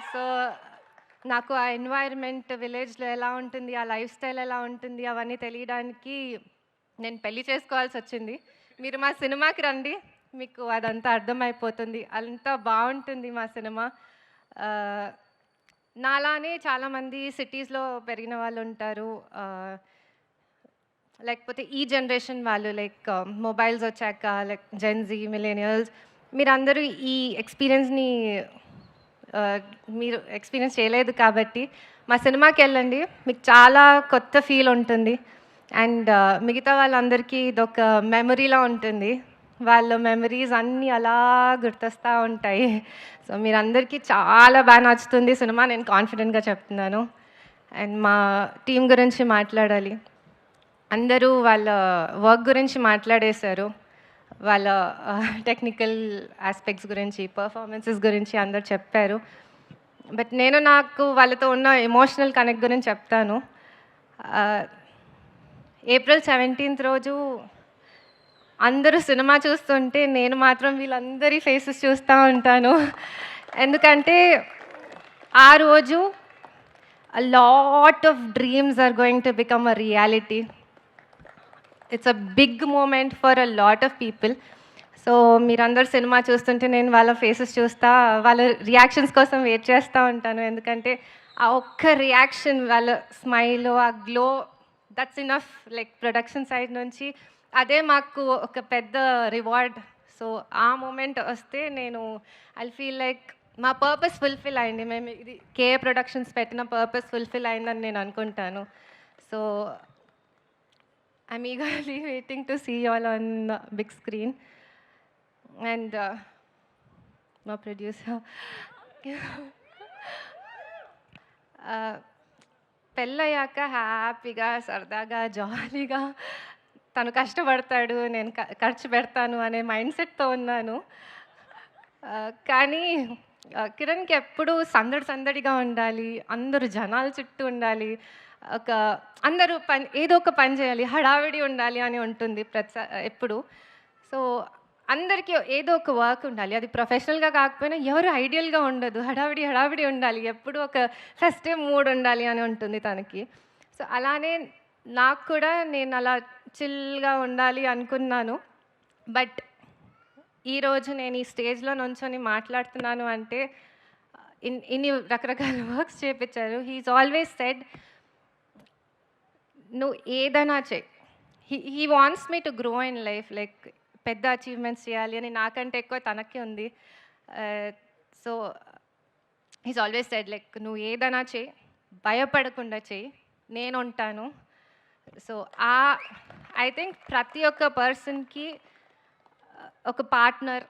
So, నాకు ఆ environment విలేజ్‌లో ఎలా ఉంటుంది, ఆ లైఫ్ స్టైల్ ఎలా ఉంటుంది, అవన్నీ తెలియడానికి నేను పెళ్లి చేసుకోవాల్సొచ్చింది. మీరు మా సినిమాకి రండి. మీకు అదంతా అర్థమైపోతుంది. అంత బావుంటుంది మా సినిమా. ఆహ్, నాలానే చాలామంది సిటీస్‌లో పెరిగిన వాళ్ళుంటారు. లేకపోతే ఈ జనరేషన్ వాళ్ళు లైక్ మొబైల్స్ వచ్చాక లైక్ జెన్‌జీ, మిలేనియల్స్ మీరందరూ ఈ ఎక్స్‌పీరియన్స్‌ని ఆహ్, మీరు ఎక్స్‌పీరియన్స్ చేయలేదు కాబట్టి మా సినిమాకెళ్ళండి. మీకు చాలా కొత్త ఫీల్ ఉంటుంది. అండ్ మిగతా వాళ్ళందరికీ ఇదొక మెమరీలా ఉంటుంది. వాళ్ళ మెమరీస్ అన్నీ అలా గుర్తొస్తా ఉంటాయి. సో, మీరందరికీ చాలా నచ్చుతుంది సినిమా. నేను కాన్ఫిడెంట్‌గా చెప్తున్నాను. అండ్ మా టీమ్ గురించి మాట్లాడాలి. అందరూ వాళ్ళ వర్క్ గురించి మాట్లాడేశారు. వాళ్ళ టెక్నికల్ యాస్పెక్ట్స్ గురించి, పెర్ఫార్మన్సెస్ గురించి అందరూ చెప్పారు. బట్ నేను నాకు వాళ్ళతో ఉన్న ఎమోషనల్ కనెక్ట్ గురించి చెప్తాను. ఆహ్, ఏప్రిల్ 17థ్ రోజు అందరూ సినిమా చూస్తుంటే నేను మాత్రం వీళ్ళందరి ఫేసెస్ చూస్తా ఉంటాను. ఎందుకంటే ఆ రోజు a lot of dreams are going to become a reality. It's a big moment for a lot of people. So మీరందరూ సినిమా చూస్తుంటే నేను వాళ్ళ ఫేసెస్ చూస్తా, వాళ్ళ రియాక్షన్స్ కోసం వెయిట్ చేస్తూ ఉంటాను. ఎందుకంటే ఆ ఒక్క రియాక్షన్, వాళ్ళ స్మైల్, ఆ glow, that's enough. Like production side నుంచి అదే మాకు ఒక పెద్ద రివార్డ్. సో ఆ మూమెంట్ వస్తే నేను ఐ ఫీల్ లైక్ మా పర్పస్ ఫుల్ఫిల్ అయింది. మేము ఇది కేఏ ప్రొడక్షన్స్ పెట్టిన పర్పస్ ఫుల్ఫిల్ అయిందని నేను అనుకుంటాను. So I'm eagerly waiting to see you all on the big screen. And my producer. పెళ్ళయ్యాక హ్యాపీగా, సరదాగా, జాలీగా తను కష్టపడతాడు, నేను ఖర్చు పెడతాను అనే మైండ్ సెట్‌తో ఉన్నాను. కానీ కిరణ్‌కి ఎప్పుడూ సందడి సందడిగా ఉండాలి. అందరూ జనాల చుట్టూ ఉండాలి. ఒక అందరూ ఏదో ఒక పని చేయాలి. హడావిడి ఉండాలి అని ఉంటుంది ఎప్పుడు. సో, అందరికీ ఏదో ఒక వర్క్ ఉండాలి. అది ప్రొఫెషనల్‌గా కాకపోయినా ఎవరు ఐడియల్‌గా ఉండదు. హడావిడి, హడావిడి ఉండాలి. ఎప్పుడూ ఒక ఫెస్టివ్ మూడ్ ఉండాలి అని ఉంటుంది తనకి. సో, అలానే నాకు కూడా నేను అలా చిల్‌గా ఉండాలి అనుకున్నాను. బట్ ఈరోజు నేను ఈ స్టేజ్‌లో నుంచొని మాట్లాడుతున్నాను అంటే ఇన్ని రకరకాల వర్క్స్ చేపిచ్చారు. హి ఈజ్ ఆల్వేస్ సెడ్, "నువ్వు ఏదైనా చెయి." He wants me to grow in life. Like పెద్ద అచీవ్‌మెంట్స్ చేయాలి అని నాకంటే ఎక్కువ తనకే ఉంది. So he is always said like, "నువ్వు ఏదైనా చెయి, భయపడకుండా చెయి. నేనుంటాను." సో ఐ థింక్ ప్రతి ఒక్క పర్సన్‌కి ఒక పార్ట్నర్